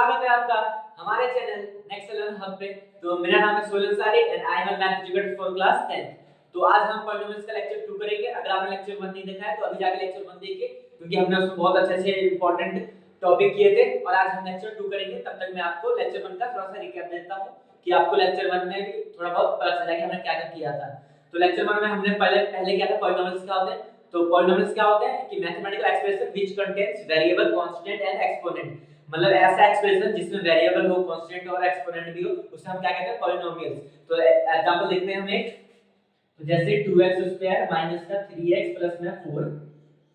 स्वागत है आपका हमारे चैनल नेक्स्ट लर्न हब पे। तो मेरा नाम है सोलन सारी and I am a math educator for class 10th। तो आज हम पॉलिनोमियल्स का लेक्चर 2 करेंगे। अगर आपने लेक्चर 1 नहीं देखा है तो अभी जाके लेक्चर 1 देखिए, क्योंकि हमने उसमें बहुत अच्छे इंपॉर्टेंट टॉपिक किए थे और आज हम लेक्चर 2 करेंगे। तब तक मैं आपको लेक्चर 1 का थोड़ा सा रिकैप देता हूं कि आपको लेक्चर 1 में भी थोड़ा बहुत पता चल जाए कि हमने क्या-क्या किया था। तो लेक्चर 1 में हमने पहले क्या था, पॉलिनोमियल्स क्या होते हैं। तो पॉलिनोमियल्स क्या होते हैं कि mathematical expression which contains variable, constant and exponent. मतलब ऐसा एक्सप्रेशन जिसमें वेरिएबल हो, कांस्टेंट और एक्सपोनेंट भी हो, उसे हम क्या कहते हैं, पॉलिनोमियल्स। तो एग्जांपल देखते हैं हम एक, तो जैसे 2x² माइनस का 3x प्लस में 4,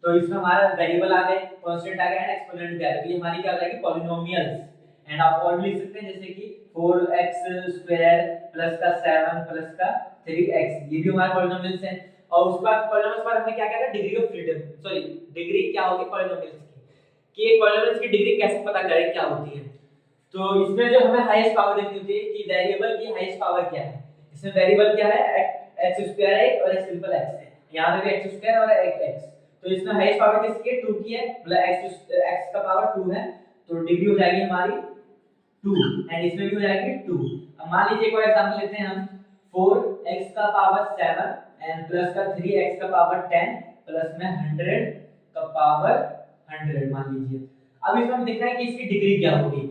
तो इसमें हमारा वेरिएबल आ गए, कांस्टेंट आ गया एंड एक्सपोनेंट भी आ गया। तो ये हमारी क्या हो जाएगी, पॉलिनोमियल्स। एंड आप और भी लिख सकते हैं जैसे कि 4x² प्लस का 7 प्लस का 3x, ये भी हमारे पॉलिनोमियल्स हैं। और उसके बाद पॉलिनोमियल्स पर हमने क्या कहता है, degree of freedom, sorry degree क्या होगी पॉलिनोमियल्स की, कि पॉलिनोमियल्स की डिग्री कैसे पता करें क्या होती है। तो इसमें जो हमें हाईएस्ट पावर देखनी होती है कि वेरिएबल की हाईएस्ट पावर क्या है। इसमें वेरिएबल क्या है, x² है और एक सिंपल x है, यहां पे भी x² और एक x। तो इसमें हाईएस्ट पावर किसकी है, 2 की है, मतलब x का पावर 2 है, तो डिग्री हो जाएगी हमारी 2 एंड इसमें भी हो जाएगी 2। अब मान लीजिए एक और एग्जांपल लेते हैं हम, 4x का पावर 7 एंड प्लस का 3x का पावर 10 प्लस में 100 का पावर 100 मान लीजिए। अब इसमें हम देख रहे हैं कि इसकी डिग्री क्या होगी।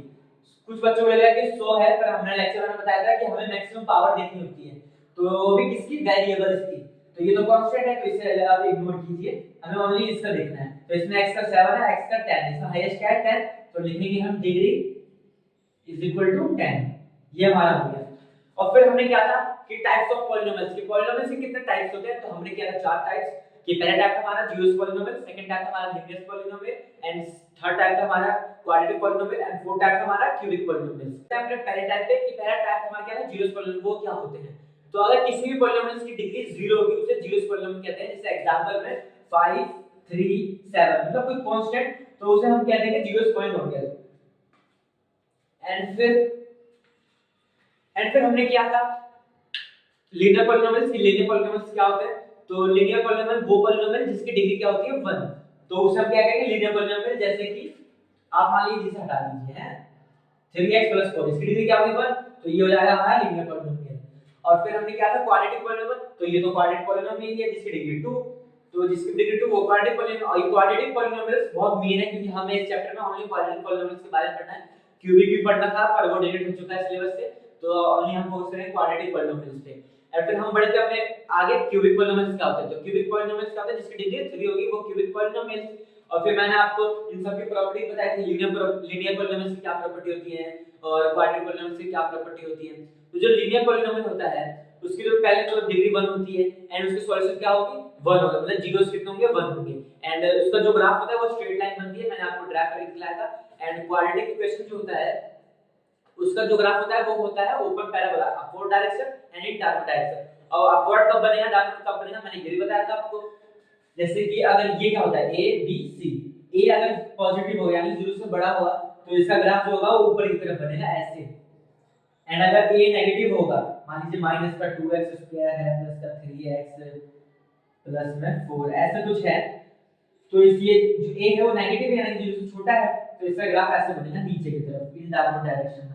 कुछ बच्चों को लगेगा कि 100 है, पर हमने लेक्चर में बताया था कि हमें मैक्सिमम पावर देखनी होती है, तो वो भी किसकी, वेरिएबल्स की। तो ये तो कांस्टेंट है, तो इसे आप इग्नोर कीजिए, हमें ओनली इसका देखना है। तो इसमें x का 7 है, x का 10, इसमें हाईएस्ट क्या है 10, तो लिखेंगे हम डिग्री इज इक्वल टू 10। ये हमारा हो गया। और फिर हमने क्या था कि टाइप्स ऑफ पॉलिनोमियल्स, की पॉलिनोमियल्स के कितने टाइप्स होते हैं, तो हमने किया था 4 टाइप्स। कि पहला टाइप था हमारा जीरोस पॉलिनोमियल, सेकंड टाइप था हमारा linear polynomial and third type था हमारा quadratic polynomial and fourth type था हमारा क्यूबिक पॉलिनोमियल। हमने पहले टाइप पे कि पहला टाइप हमारा क्या है, जीरोस पॉलिनोमियल, वो क्या होते हैं। तो अगर किसी भी पॉलिनोमियल की डिग्री 0 होगी उसे जीरोस पॉलिनोमियल कहते हैं। जैसे एग्जांपल में 5 3 7, मतलब कोई कांस्टेंट, तो उसे हम कह देंगे जीरोस पॉलिनोमियल। एंड फिर हमने किया था लीनियर पॉलिनोमियल्स की। लीनियर पॉलिनोमियल्स क्या होते हैं, तो लीनियर पॉलिनोमियल वो पॉलिनोमियल जिसकी डिग्री क्या होती है 1, तो उसे हम क्या कहेंगे, लीनियर पॉलिनोमियल। जैसे कि आप मान लीजिए इसे हटा दीजिए हैं 3x + 4, इसकी डिग्री क्या होगी 1, तो ये हो जाएगा हमारा लीनियर पॉलिनोमियल। और फिर हमने क्या था क्वाड्रेटिक पॉलिनोमियल, तो ये तो क्वाड्रेटिक पॉलिनोमियल है जिसकी डिग्री 2, तो जिसकी डिग्री 2 वो क्वाड्रेटिक पॉलिनोमियल। और ये क्वाड्रेटिक पॉलिनोमियल्स बहुत मेन है, क्योंकि हमें इस चैप्टर में ओनली क्वाड्रेटिक पॉलिनोमियल्स के बारे में पढ़ना है। क्यूबिक भी पढ़ना था पर वो डिलीट हो चुका है सिलेबस से, तो ओनली हम फोकस करेंगे क्वाड्रेटिक पॉलिनोमियल्स पे। और फिर हम बढ़ते अपने आगे, क्यूबिक पॉलिनोमियल्स क्या होते हैं। तो क्यूबिक पॉलिनोमियल्स क्या होते हैं, जिसकी डिग्री 3 होगी वो क्यूबिक पॉलिनोमियल्स। और फिर मैंने आपको इन सब की प्रॉपर्टी बताई थी, लीनियर पॉलिनोमियल्स की क्या प्रॉपर्टी होती है और क्वाड्रेटिक पॉलिनोमियल्स की क्या प्रॉपर्टी होती है। तो जो लीनियर पॉलिनोमियल होता है उसकी जो पहले तो डिग्री 1 होती है एंड उसकी सॉल्यूशन क्या होगी 1 होगा, मतलब जीरोस कितने होंगे 1 होंगे। एंड उसका जो ग्राफ होता है वो स्ट्रेट लाइन बनती है, मैंने आपको ड्रा करके दिखाया था। एंड क्वाड्रेटिक इक्वेशन जो होता है उसका जो ग्राफ होता है वो होता है open parabola, upward direction and in downward direction. और अपवर्ड कब बनेगा, डाउनवर्ड कब बनेगा, मैंने ये भी बताया था आपको। जैसे कि अगर ये क्या होता है a b c, a अगर पॉजिटिव हो यानी 0 से बड़ा होगा तो इसका ग्राफ जो होगा वो ऊपर की तरफ बनेगा ऐसे। एंड अगर a नेगेटिव होगा, मान लीजिए माइनस का 2x² है प्लस का 3x प्लस में 4 ऐसा कुछ है, तो इसलिए जो a है वो नेगेटिव है यानी 0 से छोटा है, तो इसका ग्राफ ऐसे बनेगा नीचे की तरफ, इन डाउनवर्ड डायरेक्शन बनेगा।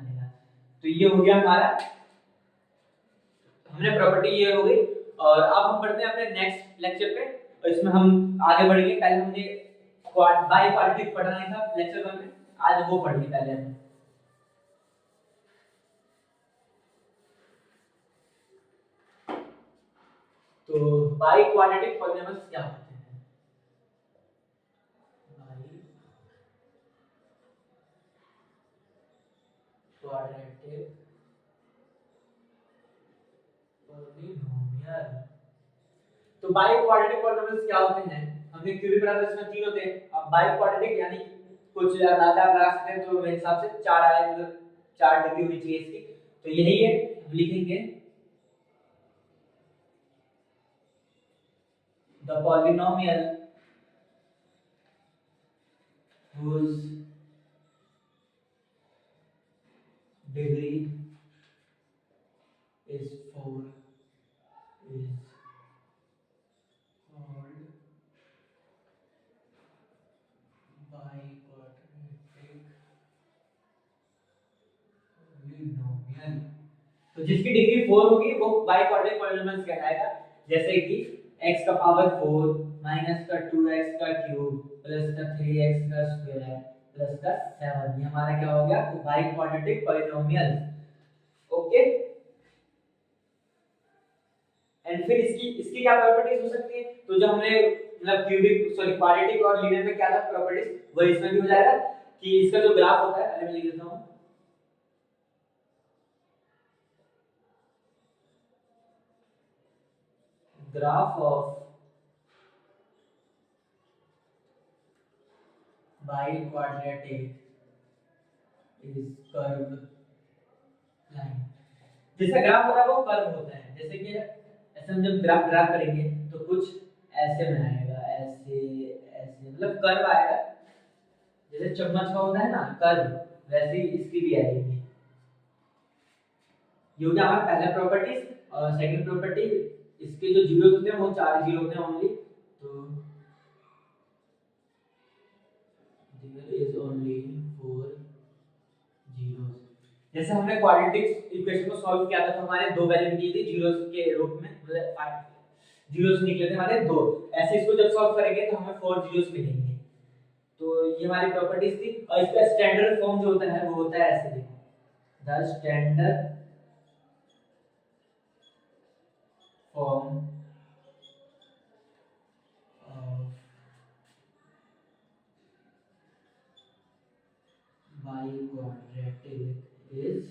तो ये हो गया हमारा, हमने प्रॉपर्टी ये हो गई। और अब हम बढ़ते हैं अपने नेक्स्ट लेक्चर पे, और इसमें हम आगे बढ़ेंगे। पहले हमने बाई क्वाड्रेटिक पढ़ना था लेक्चर 1 में, आज वो पढ़ेंगे पहले हम। तो बाई क्वाड्रेटिक पॉलिनोमियल्स क्या होते हैं, बाई क्वाड्रेटिक पॉलिनोमियल। तो बाई क्वाड्रेटिक पॉलिनोमियल्स क्या होते हैं, हमने क्यूबिक बराबर इसमें 3 होते हैं। अब बाई क्वाड्रेटिक यानी कुछ अंदाजा लगा सकते हैं, तो मेरे हिसाब से 4 आए, मतलब 4 डिग्री होनी चाहिए इसकी, तो यही है। हम लिखेंगे the polynomial whose degree is 4 is called biquadratic तो जिसकी डिग्री 4 होगी वो बाई क्वाड्रेटिक पॉलिनोमियल कहलाएगा। जैसे कि x का पावर 4 माइनस का 2x का क्यूब प्लस का 3x का स्क्वायर प्लस का 7, ये हमारा क्या हो गया, by quadratic polynomial. Okay, and फिर इसकी इसकी क्या प्रॉपर्टीज हो सकती है, तो जो हमने मतलब क्यूबिक सॉरी क्वाड्रेटिक और लीनियर में क्या था प्रॉपर्टीज, वही इसमें भी हो जाएगा कि इसका जो ग्राफ होता है, पहले मैं लिख देता हूं, graph of by quadratic is curve line. जैसा ग्राफ होता है वो कर्व होता है, जैसे कि ऐसे हम जब ग्राफ ड्रा करेंगे तो कुछ ऐसे में आएगा, ऐसे ऐसे मतलब कर्व आएगा, जैसे चम्मच का होता है ना कर्व, वैसे ही इसकी भी आएगी। ये हो गया हमारा पहला प्रॉपर्टीज। और सेकंड प्रॉपर्टी, इसके जो जीरो होते हैं वो 4 जीरो होते हैं ओनली, तो there is only 4 zeros। जैसे हमने क्वाड्रेटिक इक्वेशन को सॉल्व किया था तो हमारे दो वैल्यू निकली थी जीरोस के रूप में, मतलब 5 जीरोस निकले थे हमारे दो। ऐसे इसको जब सॉल्व करेंगे तो हमें 4 जीरोस मिलेंगे। तो ये हमारी प्रॉपर्टीज थी। और इसका स्टैंडर्ड फॉर्म जो होता है वो होता है ऐसे, देखो, the standard form of by quadratic is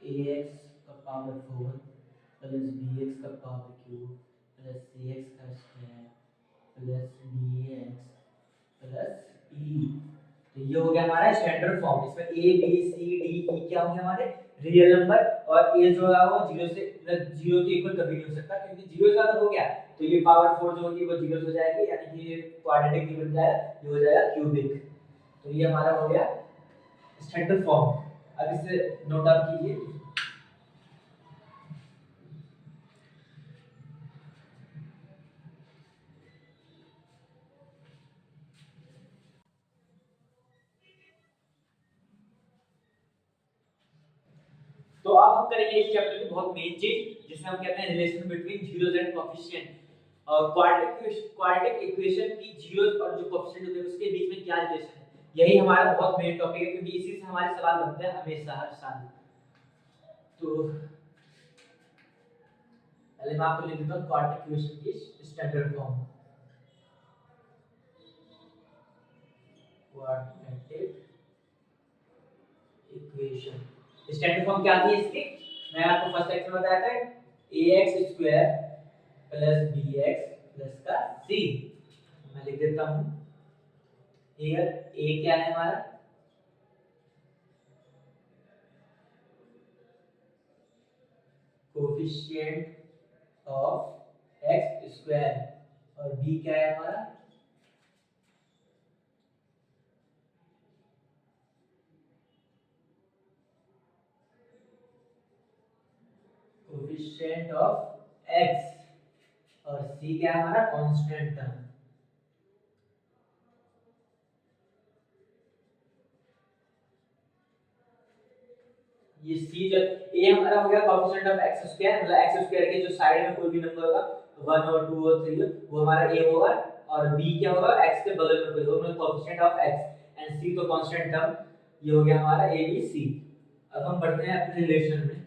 ax का पावर 4 प्लस bx का पावर क्यूब प्लस cx का square plus dx plus e। तो ये हो गया हमारा स्टैंडर्ड फॉर्म। इसमें a b c d e क्या होंगे हमारे रियल नंबर, और a जो है वो 0 से मतलब 0 के इक्वल कभी नहीं हो सकता, क्योंकि 0 से ज्यादा हो गया तो ये पावर 4 जो होगी वो 0 हो जाएगी, यानी कि ये क्वाड्रेटिक नहीं बन जाएगा, ये हो जाएगा क्यूबिक। तो ये हमारा हो गया स्टैंडर्ड फॉर्म। अब इसे नोट डाउन कीजिए। तो अब हम करेंगे इस चैप्टर की बहुत मेन चीज, जिसे हम कहते हैं relation between zeros and coefficient. Quadratic equation की जीरोस और जो कोएफिशिएंट होते हैं उसके बीच में क्या रिलेशन है, यही हमारा बहुत मेन टॉपिक है, क्योंकि इसी से हमारे सवाल बनते हैं हमेशा हर साल। तो पहले मैं आपको लिख देता हूं क्वाड्रेटिक इक्वेशन की standard form. Quadratic equation standard form क्या थी इसकी, मैं आपको फर्स्ट लेक्चर में बताया था, ax square plus bx plus का c। मैं लिख देता हूं हियर, a क्या है हमारा, कोएफिशिएंट ऑफ x स्क्वायर, और b क्या है हमारा कोएफिशिएंट ऑफ x, और c क्या है हमारा कांस्टेंट टर्म। ये c जो a हमारा हो गया कोएफिशिएंट ऑफ x स्क्वायर, मतलब x स्क्वायर के जो साइड में कोई भी नंबर होगा 1 और 2 और 3 वो हमारा a होगा, और b क्या होगा x के बगल में कोई होगा, मतलब coefficient of x, and c तो कांस्टेंट टर्म। ये हो गया हमारा a b c। अब हम बढ़ते हैं अपने रिलेशन में,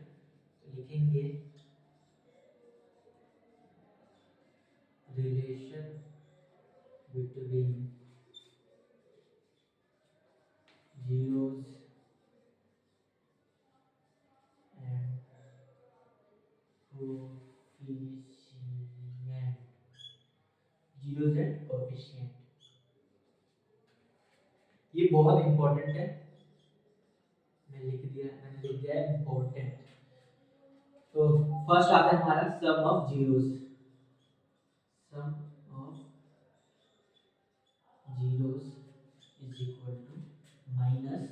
तो लिखेंगे relation between zeros and coefficient, zeros and coefficient, ये बहुत इंपॉर्टेंट है, मैंने लिख दिया इंपॉर्टेंट। तो फर्स्ट आता है हमारा sum of zeros, sum of zeros is equal to minus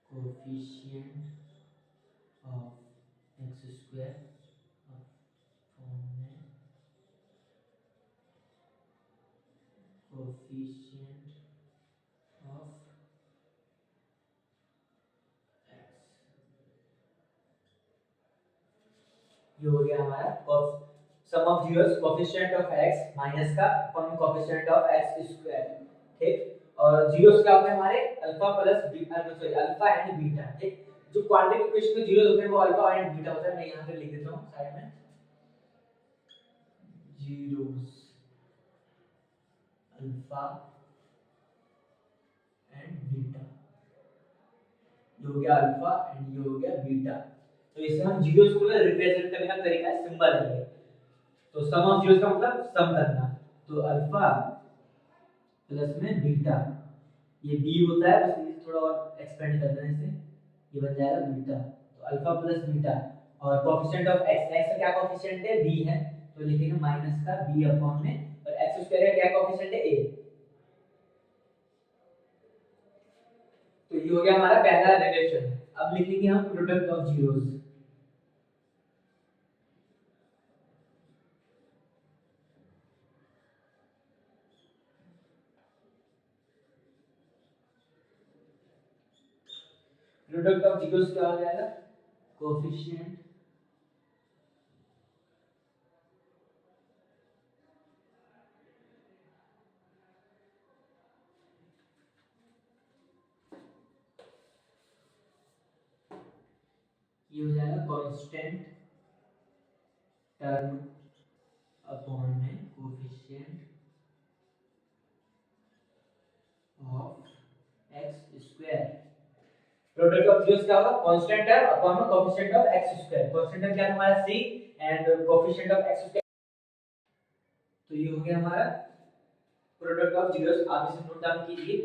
coefficient of x square, form में कोएफिशिएंट ऑफ ये हो गया हमारा sum of zeros coefficient of x minus का अपॉन में कोएफिशिएंट ऑफ x स्क्वायर, ठीक। और जीरोस क्या होते हैं हमारे alpha plus beta, sorry alpha and beta, ठीक। जो क्वाड्रेटिक इक्वेशन में जीरोस होते हैं वो अल्फा एंड बीटा होता है। मैं यहां पे लिख देता हूं साइड में जीरोस अल्फा एंड बीटा, ये हो गया अल्फा एंड ये हो गया बीटा। तो इसे हम जीरोस को रिप्रेजेंट करने का तरीका है सिंबल है ये। तो सम ऑफ जीरोस का मतलब सम करना, तो अल्फा प्लस में बीटा, ये बी होता है, बस इसे थोड़ा और एक्सपेंड कर देना इसे, ये बन जाएगा बीटा। तो अल्फा प्लस बीटा और कोएफिशिएंट ऑफ x, x का क्या कोएफिशिएंट है b है, तो लिखेंगे माइनस का b अपॉन में, और x स्क्वायर का क्या कोएफिशिएंट है a। तो ये हो गया हमारा पहला रिलेशन। अब लिखेंगे हम product of zeros. Product of zeros क्या हो जाएगा, कोएफिशिएंट ये हो जाएगा कांस्टेंट टर्म अपॉन में coefficient of x square. Product of zeros क्या होगा, कांस्टेंट टर्म अपॉन में coefficient of x square. Constant term क्या है हमारा c and coefficient of x square. तो ये हो गया हमारा प्रोडक्ट ऑफ जीरोस। आप इसे नोट डाउन कीजिए।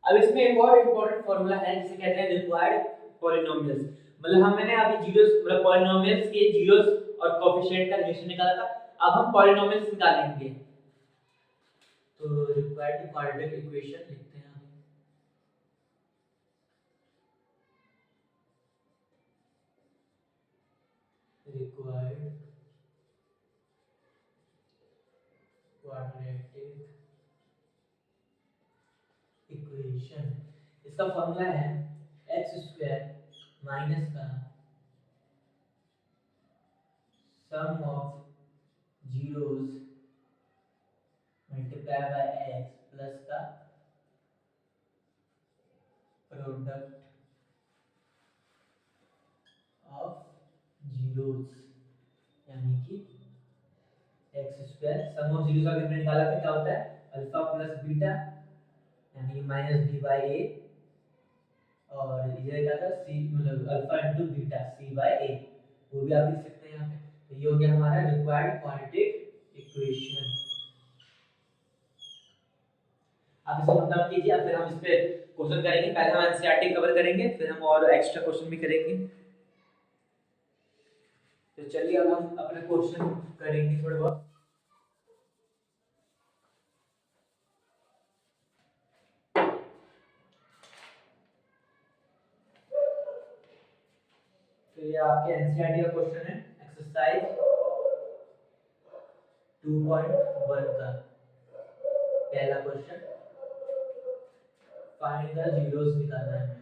अब इसमें एक और इंपॉर्टेंट फार्मूला है जिसे कहते हैं रिक्वायर्ड पॉलिनोमियल्स। मतलब हमने अभी जीरोस मतलब पॉलिनोमियल्स के जीरोस और कोएफिशिएंट का रिलेशन निकाला था, अब हम पॉलिनोमियल्स निकालेंगे। तो रिक्वायर्ड क्वाड्रेटिक इक्वेशन लिखते हैं हम, रिक्वायर्ड क्वाड्रेटिक इक्वेशन। इसका फार्मूला है x स्क्वायर माइनस का sum of zeros multiply by x plus का प्रोडक्ट ऑफ जीरोस, यानी कि x square sum of zeros अगर हमने निकाला था क्या होता है अल्फा प्लस बीटा यानी माइनस b बाय a, और इधर क्या था c मतलब alpha into beta c by a, वो भी आप लिख सकते हैं यहां पे। तो ये हो गया हमारा रिक्वायर्ड क्वाड्रेटिक इक्वेशन। आप इसे नोट डाउन कीजिए, फिर हम इस पे क्वेश्चन करेंगे। पहले हम एनसीईआरटी कवर करेंगे, फिर हम और एक्स्ट्रा क्वेश्चन भी करेंगे। तो चलिए अब हम अपने क्वेश्चन करेंगे थोड़े बहुत। तो ये आपके एनसीईआरटी का क्वेश्चन है, एक्सरसाइज 2.1 का पहला क्वेश्चन, फाइंड द जीरोस निकालना है।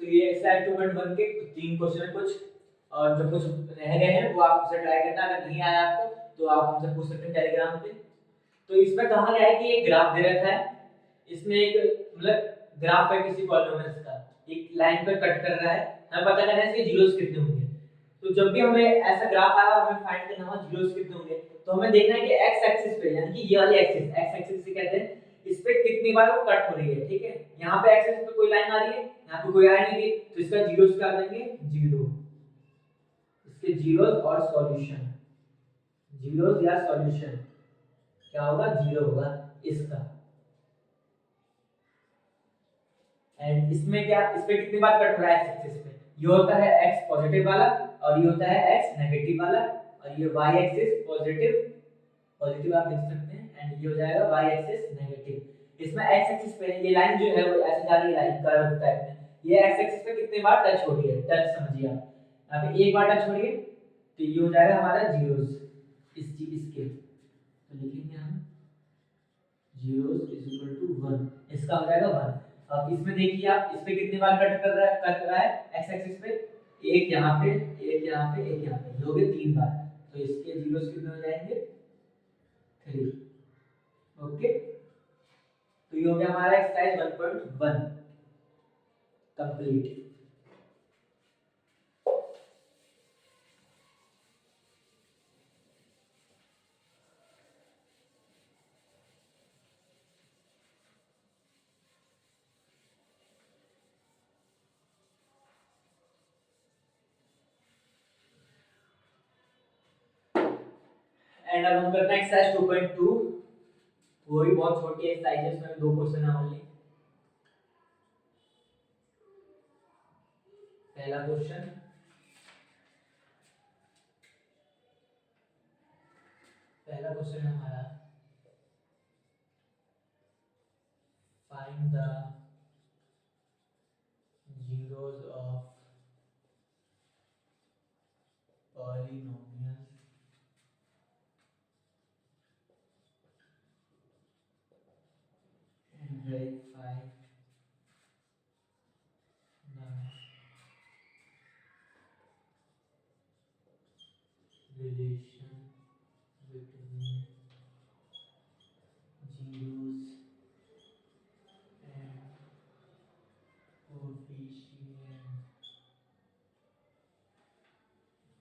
तो ये एक्सरसाइज 2.1 के तीन क्वेश्चन है कुछ, और जो कुछ रह गए हैं वो आप उसे ट्राई करना। अगर नहीं आया आपको तो आप हमसे पूछ सकते हैं टेलीग्राम पे। तो इसमें कहा गया है कि एक ग्राफ दे रखा है, इसमें एक मतलब ग्राफ है किसी पॉलिनोमियल्स का, एक लाइन पर कट कर रहा है, हमें पता करना है इसके जीरोस कितने होंगे। तो जब भी हमें ऐसा ग्राफ आया और हमें फाइंड करना हो जीरोस कितने होंगे, तो हमें देखना है कि x एक्सिस पे यानी कि ये वाली एक्सिस, x एक्सिस से कहते हैं इस पे कितनी बार वो कट हो रही है, ठीक है। यहाँ पे एक्स एक्सिस पे कोई लाइन आ रही है, यहाँ पे कोई आ नहीं रही, तो इसका जीरोस कर देंगे, जीरो, इसके जीरोस और सॉल्यूशन, जीरोस या सॉल्यूशन क्या होगा, जीरो होगा इसका। एंड इसमें क्या, इस पे कितनी बार कट हो रहा है एक्स एक्सिस पे, ये होता है एक्स पॉजिटिव वाला और ये होता है एक्स नेगेटिव वाला, और ये वाई एक्सिस पॉजिटिव, पॉजिटिव आप लिख सकते हैं, एंड ये हो जाएगा वाई एक्सिस नेगेटिव। इसमें एक्स एक्सिस पे ये लाइन जो है वो ऐसे जा रही है लाइन कर्व टाइप में, ये एक्स एक्सिस पे कितनी बार टच हो रही है, टच समझिए आप, यहाँ पे एक बार टच हो रही है, तो ये हो जाएगा हमारा जीरोस इसके, तो लिखेंगे हम जीरोस इज इक्वल टू 1, इसका हो जाएगा 1। अब इसमें देखिए आप, इस पे कितनी बार कट रहा है एक्स एक्सिस पे, एक यहाँ पे, एक यहाँ पे, एक यहाँ पे, ये हो गए 3 बार, तो इसके जीरोस कितने हो जाएंगे, 3। ओके, तो ये हो गया हमारा एक्सरसाइज 1.1 कंप्लीट। एंड अब हम करते हैं एक्सरसाइज 2.2, वो भी बहुत छोटी एक्सरसाइज है, इसमें 2 क्वेश्चन है ओनली। पहला क्वेश्चन, पहला क्वेश्चन है हमारा, find the zeros of polynomials and verify the relation between zeros and coefficient।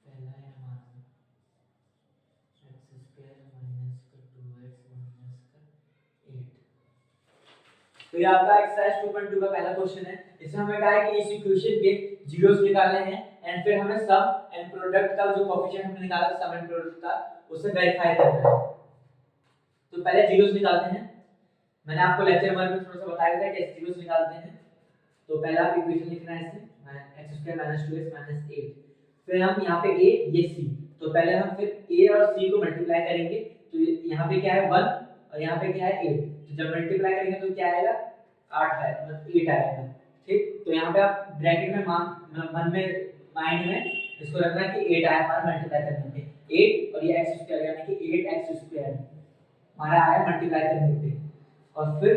पहला है हमारा x स्क्वायर माइनस का 2x माइनस का 8। तो ये आपका एक्सरसाइज 2.2 का पहला क्वेश्चन है। इसमें हमें कहा है कि इस इक्वेशन के जीरोस निकालने हैं एंड फिर हमें सम एंड प्रोडक्ट का जो कोएफिशिएंट हमने निकाला सम एंड प्रोडक्ट का, उसे वेरीफाई करना है। तो पहले जीरोस निकालते हैं। मैंने आपको लेक्चर 1 में थोड़ा सा बताया था कि जीरोस निकालते हैं। तो पहला आप इक्वेशन लिखना है इसमें x² - 2x - 8, फिर हम यहाँ पे a ये c, तो पहले हम फिर a और c को मल्टीप्लाई करेंगे, तो यहाँ पे क्या है 1 और यहाँ पे क्या है 8, तो जब मल्टीप्लाई करेंगे तो क्या आएगा 8 आएगा, मतलब 8 आएगा, ठीक। तो यहाँ पे आप ब्रैकेट में मन में माइंड में इसको रखना कि 8 आया हमारा मल्टीप्लाई करने पे, 8 और ये x² यानी कि 8x² हमारा आया मल्टीप्लाई करने पे। और फिर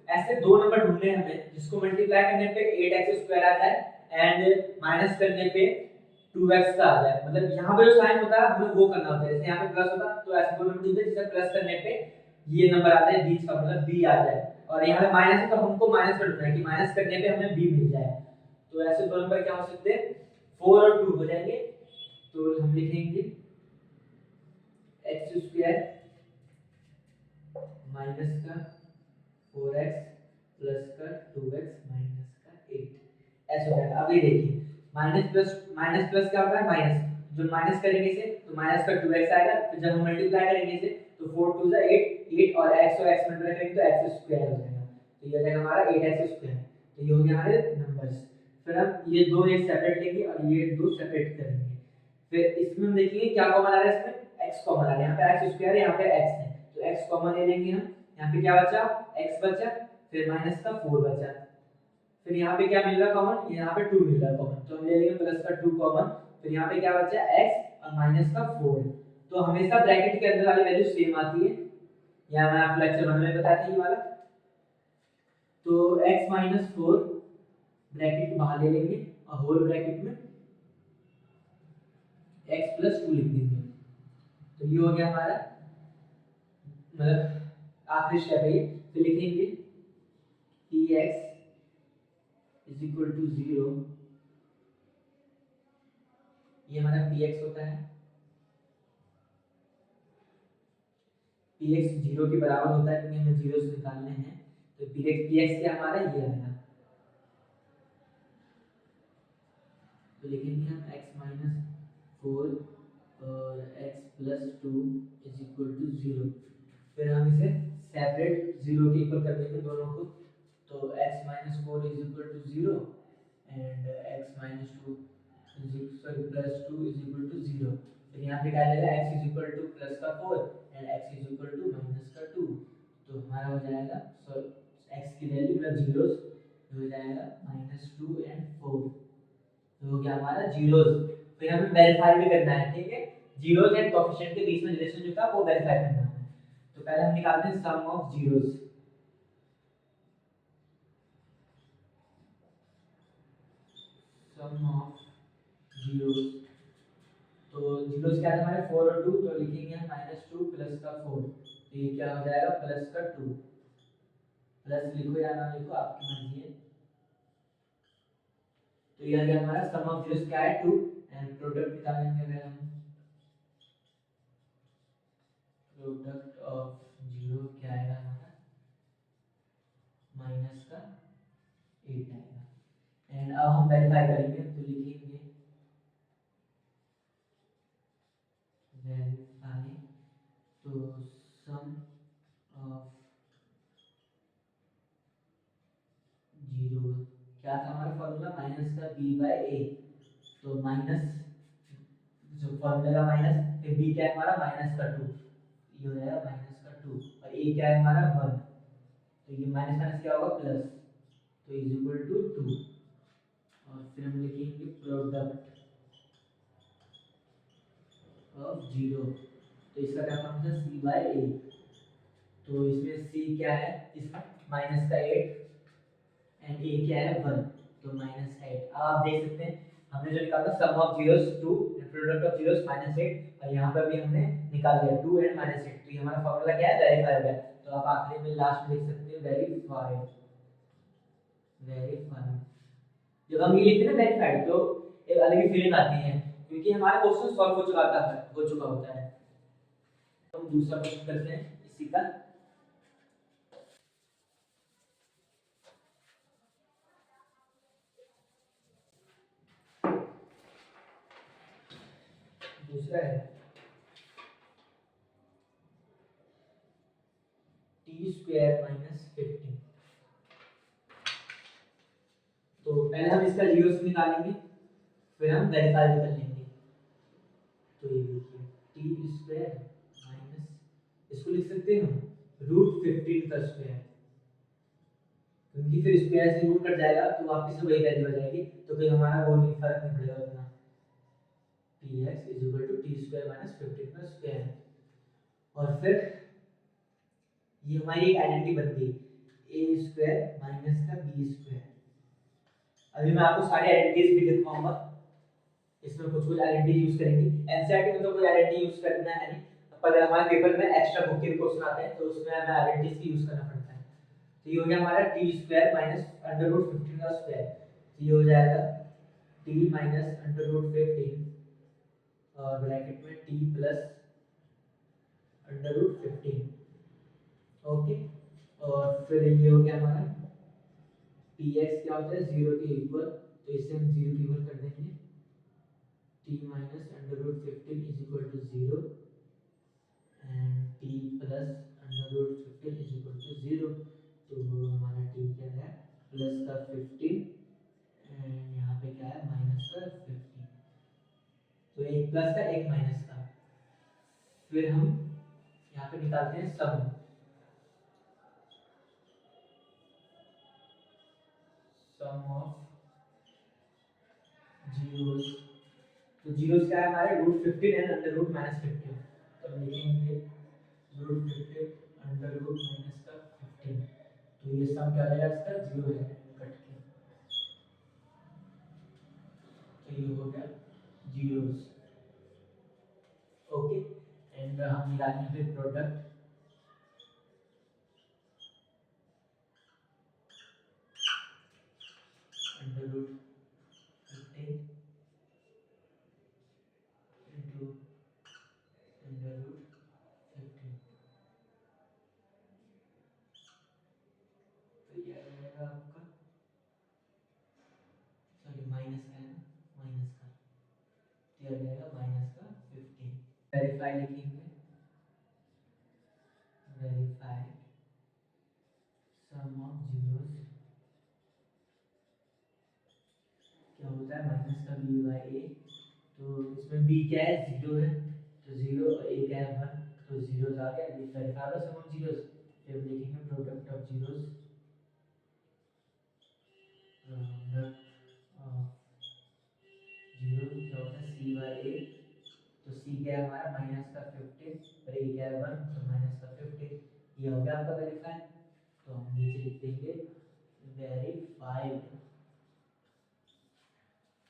ऐसे दो नंबर ढूंढने हैं हमें जिसको मल्टीप्लाई करने पे 8x² आ जाए एंड माइनस करने पे 2x का आ जाए, मतलब यहाँ पे जो साइन होता है हमें वो करना होता है। जैसे यहाँ पे प्लस होता तो ऐसे दो नंबर ढूंढते जिसे प्लस करने पे ये नंबर आ जाए बीच का, मतलब b आ जाए, और यहाँ पे माइनस है तो हमको माइनस कर ढूंढना है कि माइनस करने पे हमें b मिल जाए। तो ऐसे दो नंबर क्या हो सकते हैं 4 और 2 हो जाएंगे। तो हम लिखेंगे x² माइनस का 4x प्लस का 2x माइनस का 8 ऐसा हो जाएगा। अब ये देखिए माइनस प्लस क्या होता है माइनस, जो माइनस करेंगे इसे तो माइनस का 2x आएगा, फिर जब हम मल्टीप्लाई करेंगे इसे तो 4 2 जा 8 और x और x मल्टीप्लाई करेंगे तो x² हो जाएगा, तो ये हो जाएगा हमारा 8x²। तो ये हो गया हमारे नंबर्स। फिर हम ये दो एक सेपरेट लेंगे और ये दो सेपरेट करेंगे। फिर इसमें हम देखेंगे क्या कॉमन आ रहा है, इसमें x कॉमन आ रहा है, यहाँ पे x² है यहाँ पे x है, तो x कॉमन ले लेंगे हम। यहाँ पे क्या बचा x बचा, फिर माइनस का 4 बचा, फिर यहाँ पे क्या मिल रहा है कॉमन, यहाँ पे 2 मिल रहा है कॉमन, तो हम ले लेंगे प्लस का 2 कॉमन, फिर यहाँ पे क्या बचा x और माइनस का 4। तो हमेशा ब्रैकेट के अंदर वाली वैल्यू सेम आती है, यहाँ मैं आपको लेक्चर 1 में बताया था ये वाला। तो x - 4 ब्रैकेट के बाहर ले लेंगे और होल ब्रैकेट में x + 2 लिख देंगे। तो ये हो गया हमारा मतलब आखिरी स्टेप है ये। फिर लिखेंगे px = 0, ये हमारा px होता है, px 0 के बराबर होता है क्योंकि हमें जीरो से निकालने हैं, तो px क्या हमारा ये आएगा, तो लिखेंगे हम x माइनस 4 और x plus 2 is equal to 0। फिर हम इसे सेपरेट 0 के इक्वल कर देंगे दोनों को, तो x minus 4 is equal to 0 and x minus 2 plus 2 is equal to 0। फिर यहाँ पे क्या आ जाएगा, x is equal to plus का 4 and x is equal to minus का 2। तो हमारा हो जाएगा, सो x की वैल्यू प्लस जीरोस हो जाएगा -2 एंड 4, तो हो गया हमारा जीरोस। फिर हमें वेरीफाई भी करना है, ठीक है, जीरोस एंड कोएफिशिएंट के बीच में रिलेशन जो था वो वेरीफाई करना है। तो पहले हम निकालते हैं sum of zeros, sum of zeros. तो जीरोस क्या है हमारे 4 और 2, तो लिखेंगे हम -2 प्लस का 4, तो ये क्या हो जाएगा प्लस का 2। प्लस लिखो या ना लिखो आपकी मर्जी है। तो ये आ गया हमारा सम ऑफ जीरोस क्या है 2, एंड प्रोडक्ट निकालेंगे अगर हम, प्रोडक्ट ऑफ जीरो क्या आएगा हमारा माइनस का 8 आएगा। एंड अब हम वेरीफाई करेंगे, तो लिखेंगे वेरीफाई, तो सम ऑफ जीरो क्या था हमारा फॉर्मूला, माइनस का b बाय a। तो माइनस जो फॉर्मूला का माइनस, फिर b क्या है हमारा माइनस का 2, ये हो जाएगा माइनस का 2, और a क्या है हमारा 1, तो ये माइनस माइनस क्या होगा प्लस, तो इज इक्वल टू 2। और फिर हम लिखेंगे प्रोडक्ट ऑफ जीरो, तो इसका क्या फॉर्मूला c बाय a। तो इसमें c क्या है, इसका माइनस का 8 एंड a क्या है 1, तो माइनस 8। अब आप देख सकते हैं हमने जो निकाला sum of zeros 2 and product of zeros -8, और यहाँ पर भी हमने निकाल लिया 2 एंड -8, तो ये हमारा फॉर्मूला क्या है वेरीफाई हो गया। तो आप आखिरी में लास्ट में लिख सकते हैं वेरीफाइड, वेरीफाइड। जब हम ये लिखते हैं ना वेरीफाइड, तो एक अलग ही फीलिंग आती है, क्योंकि हमारा क्वेश्चन सॉल्व हो चुका होता है। तो हम दूसरा क्वेश्चन करते हैं इसी का। दूसरा है t स्क्वायर माइनस 15। तो पहले हम इसका जीरोस निकालेंगे, फिर हम वेरीफाई भी कर लेंगे। तो ये देखिए टी स्क्वायर माइनस, इसको लिख सकते हैं हम √15 का स्क्वायर, क्योंकि फिर स्क्वायर से रूट कट जाएगा तो वापस से वही वैल्यू आ जाएगी, तो कोई हमारा वो नहीं, फर्क नहीं पड़ेगा उतना। px = t स्क्वायर माइनस 15 का स्क्वायर। और फिर ये हमारी एक आइडेंटिटी बन गई, a स्क्वायर माइनस का b स्क्वायर। अभी मैं आपको सारी आइडेंटिटीज भी दिखाऊंगा, इसमें कुछ कुछ आइडेंटिटी यूज करेंगे। एनसीईआरटी में तो कोई आइडेंटिटी यूज करना है नहीं, पर हमारे पेपर में एक्स्ट्रा बुक के क्वेश्चन आते हैं, तो उसमें हमें आइडेंटिटीज की यूज करना पड़ता है। तो ये हो गया हमारा t स्क्वायर माइनस √15 का स्क्वायर, तो ये हो जाएगा t माइनस √15 और ब्रैकेट में t प्लस √15। ओके, और फिर ये हो गया हमारा px क्या होता है 0 के इक्वल, तो इसे हम 0 के इक्वल कर देंगे, t minus √15 is equal to 0 and t plus √15 is equal to 0। तो हमारा t क्या है प्लस का 15 एंड यहाँ पे क्या है माइनस का 15, तो एक प्लस का एक माइनस का। फिर हम यहाँ पे निकालते हैं सम, सम ऑफ जीरोस। तो जीरोस क्या है हमारे √15 एंड √-15, तो हम लिखेंगे √15 अंडर रूट माइनस का 15, तो ये सम क्या आ जाएगा इसका 0 है कट के, तो ये हो गया जीरोस। ओके, एंड हम निकालेंगे फिर प्रोडक्ट √15 into √15। होता है माइनस का बी बाई ए। तो इसमें बी क्या है, जीरो है, तो जीरो, ए क्या है 1, तो जीरोस आ गया। ये verify the sum of zeros, फिर लिखेंगे product of zeros, product of zero क्या होता है सी बाई ए। तो सी क्या है हमारा माइनस का 15 और ए क्या है 1, तो माइनस का 15। ये हो गया आपका वेरीफाई। तो हम नीचे लिख देंगे वेरीफाइड।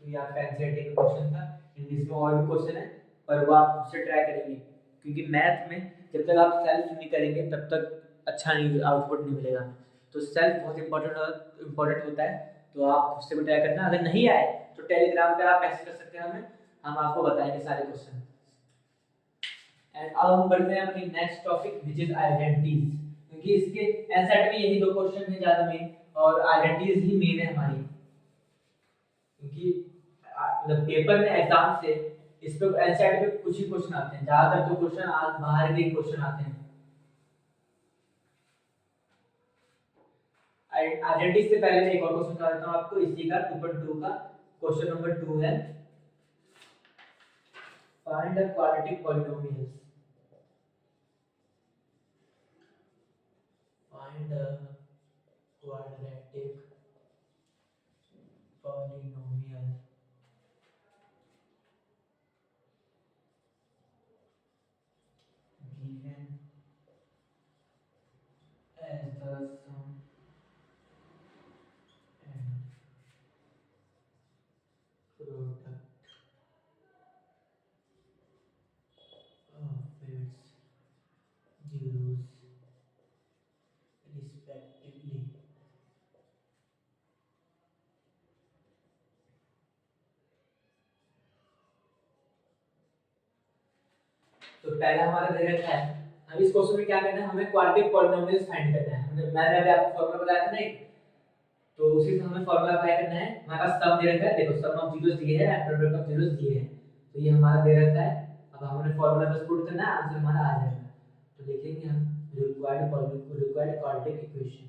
तो ये आपका एनसीईआरटी का क्वेश्चन था। इंग्लिश में और भी क्वेश्चन है, पर वो आप खुद से ट्राई करेंगे, क्योंकि मैथ में जब तक आप सेल्फ नहीं करेंगे तब तक अच्छा नहीं आउटपुट नहीं मिलेगा। तो सेल्फ बहुत इंपॉर्टेंट होता है। तो आप खुद से भी ट्राई करना। अगर नहीं आए तो टेलीग्राम पे आप मैसेज कर सकते हैं हमें, हम आपको बताएंगे सारे क्वेश्चन। एंड अब हम बढ़ते हैं अपनी next topic which is identities, क्योंकि इसके एनसीईआरटी में यही दो क्वेश्चन है ज्यादा मेन, और आइडेंटिटीज ही मेन है हमारी। क्योंकि मतलब पेपर में एग्जाम से इस पे एनसीईआरटी पे कुछ ही क्वेश्चन आते हैं, ज्यादातर तो क्वेश्चन आज बाहर के क्वेश्चन आते हैं। आइडेंटिटी से पहले मैं एक और क्वेश्चन बता देता हूं आपको, इसी का 2.2 का क्वेश्चन नंबर 2 है, find the quadratic polynomials. Find the quadratic polynomial given as the sum and product of its zeros respectively। तो पहला हमारा दे रखा है, अब इस क्वेश्चन में क्या करना है, हमें क्वाड्रेटिक पॉलिनोमियल्स फाइंड करना है। मैंने अभी आपको फॉर्मूला बताया था नहीं, तो उसी से हमें फॉर्मूला अप्लाई करना है। हमारे पास सम दे रखा है, देखो सम ऑफ जीरोस दिए है, प्रोडक्ट ऑफ जीरोस दिए है, तो ये हमारा दे रखा है। अब हमने फॉर्मूला बस पुट करना है, आंसर हमारा आ जाएगा। तो लिखेंगे हम रिक्वायर्ड क्वाड्रेटिक इक्वेशन।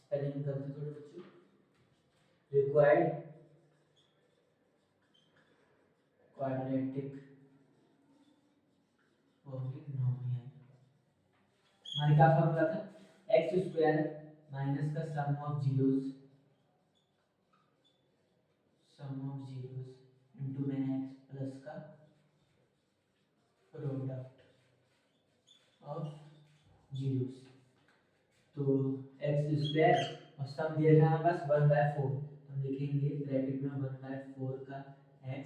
स्पेलिंग गलती थोड़ी बच्चों, रिक्वायर्ड क्वाड्रेटिक पॉलिनोमियल। हमारे क्या फॉर्मूला था, x स्क्वायर माइनस का सम ऑफ जीरोस इनटू में x प्लस का प्रोडक्ट ऑफ जीरोस। तो x स्क्वायर और सम दिया था हमारे पास 1/4, हम लिखेंगे ब्रैकेट में 1/4 का x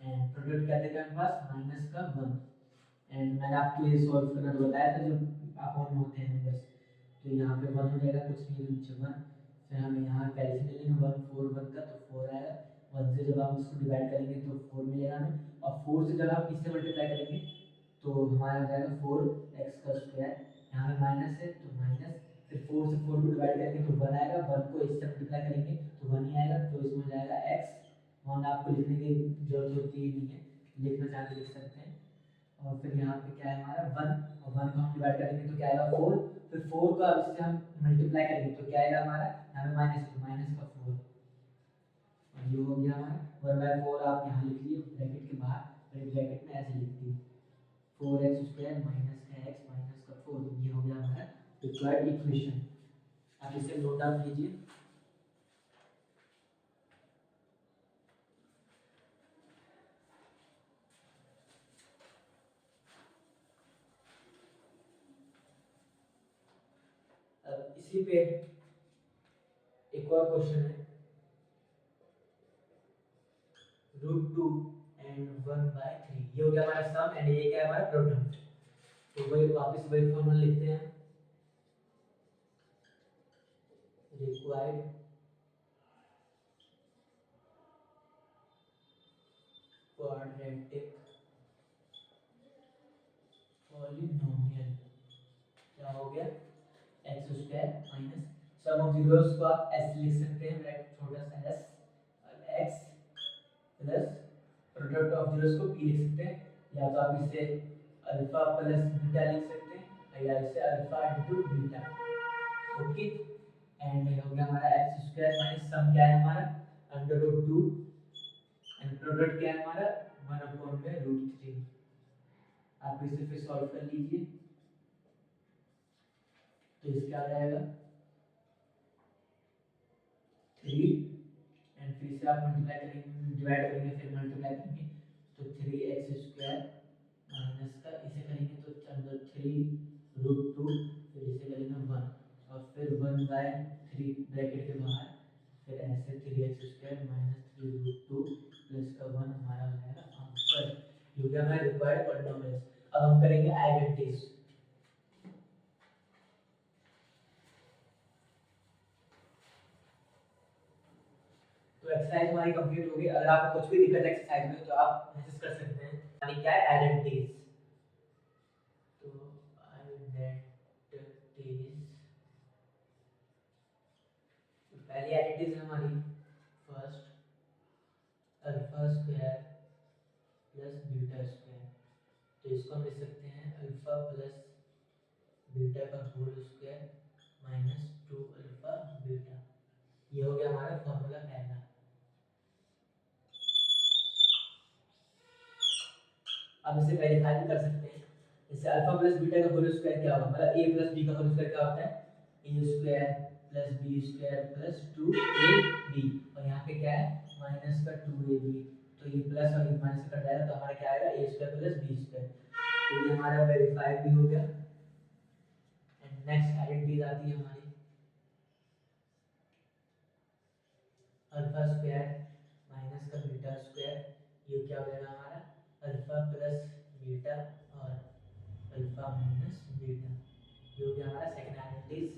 एंड प्रोडक्ट क्या देगा हमारे पास माइनस का 1। एंड मैंने आपको ये सॉल्व करना तो बताया था, जो अपॉन में होते हैं नंबर्स। तो यहाँ पे 1 हो जाएगा, कुछ नहीं है नीचे 1, फिर हम यहाँ कैलकुलेट ले लेंगे 1 4 1 का, तो 4 आएगा। 1 से जब हम इसको डिवाइड करेंगे तो 4 मिलेगा हमें, और 4 से जब हम इससे मल्टीप्लाई करेंगे तो हमारा हो जाएगा 4x का स्क्वायर, यहाँ पे माइनस है तो माइनस, फिर 4 से 4 को डिवाइड करेंगे तो 1 आएगा, 1 को इससे मल्टीप्लाई करेंगे तो 1 ही आएगा। तो इसमें हो जाएगा x 1, आपको लिखने की जरूरत होती ही नहीं है, लिखना चाहे लिख सकते हैं। और फिर यहाँ पे क्या है हमारा 1, और 1 को हम डिवाइड करेंगे तो क्या आएगा 4, फिर 4 को अब इससे हम मल्टीप्लाई करेंगे तो क्या आएगा हमारा, यहाँ पे माइनस का 4, और ये हो गया हमारा 1/4। आप यहाँ लिख लीजिए ब्रैकेट के बाहर, फिर ब्रैकेट में ऐसे लिख दिए 4x स्क्वायर माइनस का x माइनस का 4, ये हो गया हमारा रिक्वायर्ड इक्वेशन। आप इसे नोट डाउन कीजिए। अब इसी पे एक और क्वेश्चन है, √2 एंड 1/3, ये हो गया हमारा सम एंड ये क्या है हमारा प्रोडक्ट। तो वही वापस वही फॉर्मूला लिखते हैं, रिक्वायर्ड क्वाड्रेटिक पॉलिनोमियल। क्या हो गया, x square minus sum of zeros को आप s लिख सकते हैं, ब्रैकेट छोटा सा s, और x plus product of zeros को p लिख सकते हैं, या तो आप इसे अल्फा प्लस बीटा लिख सकते हैं, या इसे alpha into beta. Okay, and हो गया हमारा x स्क्वायर माइनस सम आगे से फिर सॉल्व कर लीजिए, तो इसका आ जाएगा 3 एंड फिर से आप मल्टीप्लाई करेंगे, डिवाइड करेंगे, फिर मल्टीप्लाई करेंगे, तो 3x² माइनस का इसे करेंगे तो 3√2, फिर इसे करेंगे 1 और फिर 1/3 ब्रैकेट के बाहर, फिर ऐसे 3x² माइनस 3√2 प्लस का 1 हमारा हो जाएगा आंसर। ये हो गया हमारा रिक्वायर्ड पॉलिनोमियल्स। अब हम करेंगे आइडेंटिटीज। तो एक्सरसाइज हमारी कंप्लीट हो गई। अगर आपको कुछ भी दिक्कत है एक्सरसाइज में तो आप मैसेज कर सकते हैं। यानी क्या है आइडेंटिटीज, तो आइडेंटिटीज पहली आइडेंटिटीज हमारी first alpha square plus beta square, तो इसको हम लिख सकते हैं अल्फा प्लस बीटा का whole square minus 2 alpha beta. ये हो गया हमारा फॉर्मूला पहला। अब इसे वेरीफाई भी कर सकते हैं। जैसे अल्फा प्लस बीटा का होल स्क्वायर क्या होगा, मतलब a प्लस b का होल स्क्वायर क्या होता है, a square plus b square plus 2ab, और यहाँ पे क्या है माइनस का 2ab, तो ये प्लस और ये माइनस कट जाएगा तो हमारा क्या आएगा a square plus b square. तो ये हमारा वेरीफाई भी हो गया। एंड नेक्स्ट आइडेंटिटीज आती है हमारी अल्फा स्क्वायर माइनस का बीटा स्क्वायर, ये क्या हो जाएगा हमारा अल्फा प्लस बीटा और अल्फा माइनस बीटा, ये हो गया हमारा सेकंड आइडेंटिटीज।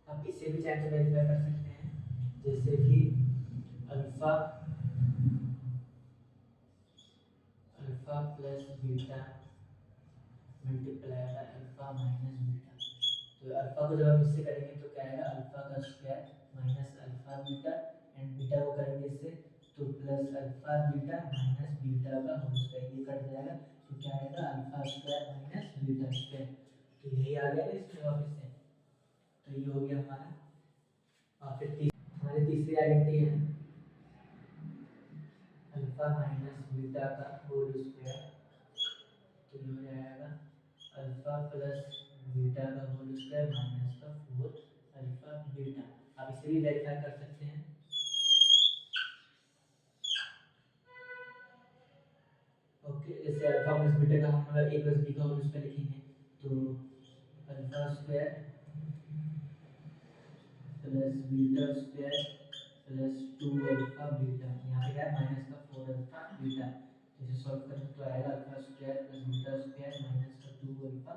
अब इसे भी चाहे तो वेरीफाई कर सकते हैं, जैसे कि alpha plus beta multiply by alpha minus beta, तो अल्फा को जब हम इससे करेंगे तो क्या आएगा अल्फा का square minus alpha beta, and beta को करेंगे इससे तो plus alpha beta minus beta का होल स्क्वायर, ये कट जाएगा तो क्या आएगा alpha square minus beta square, तो यही आ गया इसमें वापस से, तो ये हो गया हमारा। और फिर हमारी तीसरी आइडेंटिटी है अल्फा माइनस बीटा का होल स्क्वायर, तो ये हो जाएगा अल्फा प्लस बीटा का होल स्क्वायर माइनस का 4 अल्फा बीटा। आप इसे भी वेरीफाई कर सकते हैं। ओके, जैसे अल्फा प्लस बीटा का हम मतलब a प्लस b का होल स्क्वायर लिखेंगे, तो alpha square plus beta square plus 2 alpha beta, यहाँ पे क्या है माइनस का 4 अल्फा बीटा, तो इसे सॉल्व करेंगे तो आएगा alpha square plus beta square minus का 2 अल्फा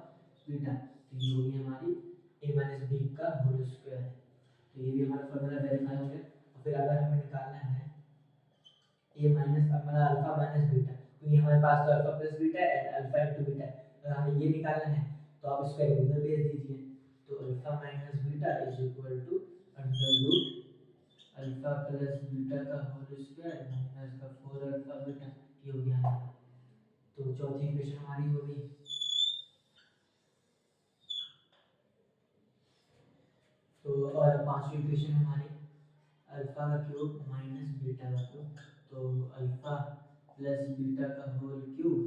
बीटा, तो ये होगी हमारी a माइनस b का होल स्क्वायर, तो ये भी हमारा फॉर्मूला वेरीफाई हो गया। और फिर अगर हमें निकालना है a माइनस हमारा अल्फा माइनस बीटा, क्योंकि हमारे पास तो अल्फा प्लस बीटा है एंड अल्फा इनटू बीटा है, अगर हमें ये निकालना है तो आप इसको एक उधर भेज दीजिए, तो alpha minus beta is equal to under root alpha plus beta का होल स्क्वायर माइनस का 4 अल्फा बीटा, ये हो गया हमारा। तो चौथी इक्वेशन हमारी हो गई। तो और पांचवी इक्वेशन हमारी अल्फा का क्यूब माइनस बीटा का क्यूब, तो अल्फा प्लस बीटा का होल क्यूब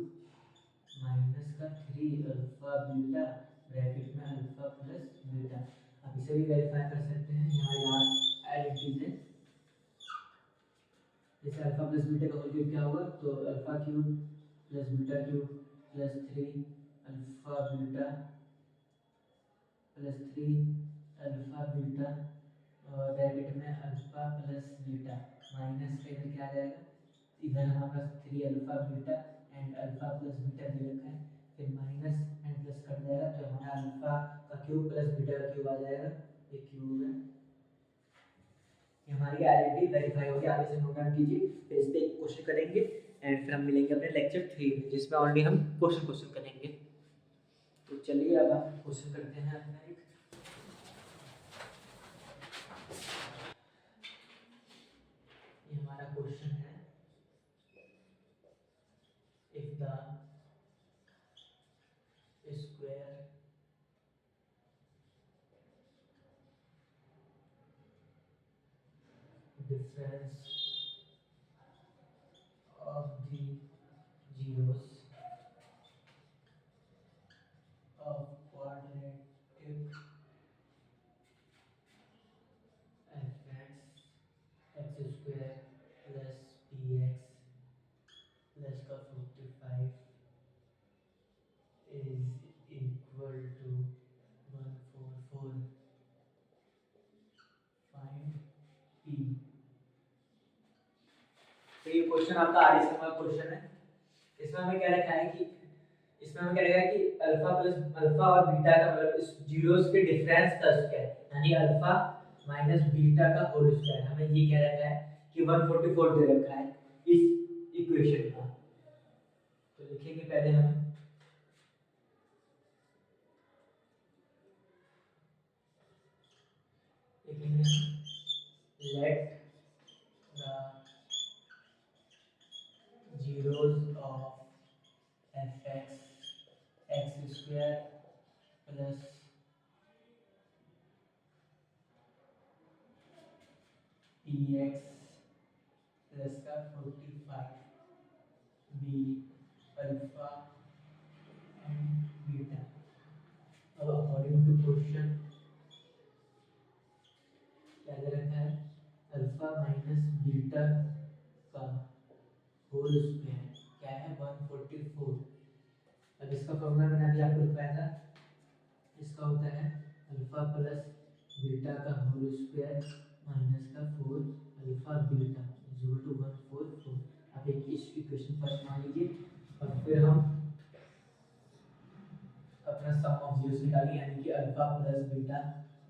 माइनस का 3 अल्फा बीटा ब्रैकेट में अल्फा प्लस बीटा। अब इसे भी वेरीफाई कर सकते हैं, यहाँ लास्ट आइडेंटिटीज है। जैसे अल्फा प्लस बीटा का होल क्यूब क्या होगा, तो alpha cube plus beta cube plus 3 alpha beta plus 3 alpha beta और ब्रैकेट में अल्फा प्लस बीटा माइनस का इधर क्या आ जाएगा, इधर हमारे पास 3 alpha beta and alpha plus beta दे रखा है, फिर माइनस एंड प्लस कट जाएगा तो हमारा अल्फा का क्यूब प्लस बीटा का क्यूब आ जाएगा, ये क्यूब है। ये हमारी आइडेंटिटी वेरीफाई हो गया। आप इसे नोट डाउन कीजिए, फिर इस पे एक क्वेश्चन करेंगे एंड फिर हम मिलेंगे अपने लेक्चर 3 में, जिसमें ऑलरेडी हम क्वेश्चन करेंगे। तो चलिए अब हम क्वेश्चन करते हैं अपना एक। ये हमारा क्वेश्चन है, if the square difference of the zeros of quadratic fx x square plus bx plus का 45 is equal to 144. Find p. तो ये क्वेश्चन आपका आरडीएसएम का क्वेश्चन है। इसमें हमें क्या रखा है कि अल्फा प्लस अल्फा और बीटा का मतलब इस जीरोस के डिफरेंस का स्क्वायर यानी अल्फा माइनस बीटा का होल स्क्वायर हमें ये क्या रखा है कि 144 दे रखा है इस इक्वेशन का। तो लिखेंगे पहले हम let the zeros of fx x square plus px plus का 45 be alpha and beta। अब अकॉर्डिंग टू क्वेश्चन क्या दे रखा है अल्फा माइनस बीटा का होल स्क्वायर क्या है 144। अब इसका फॉर्मूला मैंने अभी आपको बताया था, इसका होता है अल्फा प्लस बीटा का होल स्क्वायर माइनस का 4 अल्फा बीटा इक्वल टू 144। आप एक इस इक्वेशन फर्स्ट मान लीजिए और फिर हम अपना सम ऑफ जीरोस निकालेंगे यानी कि अल्फा प्लस बीटा।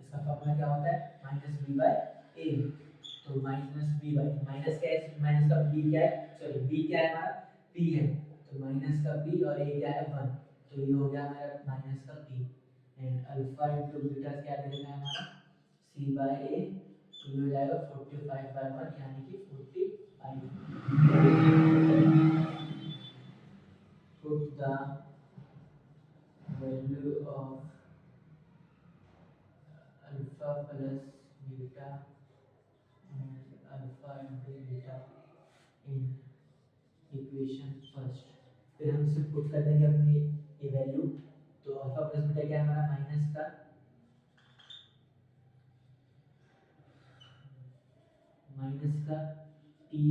इसका फॉर्मूला क्या होता है माइनस बी बाय ए। तो माइनस बी बाय माइनस क्या है माइनस का बी क्या है सॉरी बी क्या है हमारा पी है तो माइनस का बी और ए क्या है 1 तो ये हो गया हमारा माइनस का P and alpha into beta क्या दे देना है हमारा सी बाय ए तो ये हो जाएगा 45 बाय 1 यानी कि 45। put the value of alpha plus beta and alpha into beta in equation first. फिर हम इसे पुट कर देंगे अपनी ये वैल्यू। तो अल्फा प्लस बीटा क्या है हमारा माइनस का टी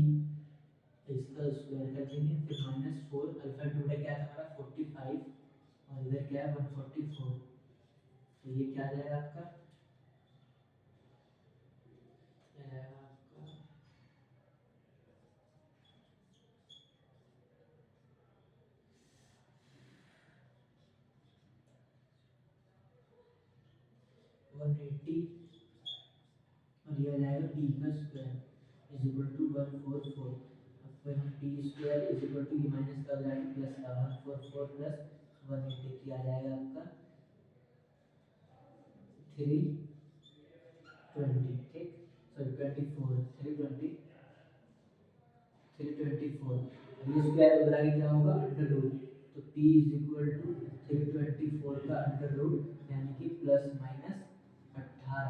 इसका स्क्वायर कर देंगे फिर -4 अल्फा इंटू बीटा क्या था हमारा 45 और इधर क्या है 144। तो ये क्या आ जाएगा आपका क्या आएगा आपका 180 और ये आ जाएगा टी का स्क्वायर इज इक्वल टू 144। अब फिर हम t square is equal to ये माइनस का हो जाएगा प्लस का 144 प्लस 180 आ जाएगा आपका 320 ठीक सॉरी 24 320 324 ये स्क्वायर उधर आगे क्या होगा अंडर रूट तो p इज इक्वल टू 324 का अंडर रूट यानी कि प्लस माइनस 18।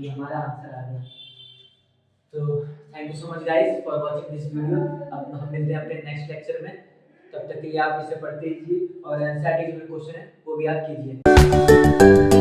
ये हमारा आंसर आ गया। तो thank you so much guys for watching this video. अब हम मिलते हैं अपने नेक्स्ट लेक्चर में, तब तक के लिए आप इसे पढ़ते रहिए और एनसीईआरटी के जो क्वेश्चन है वो भी आप कीजिए।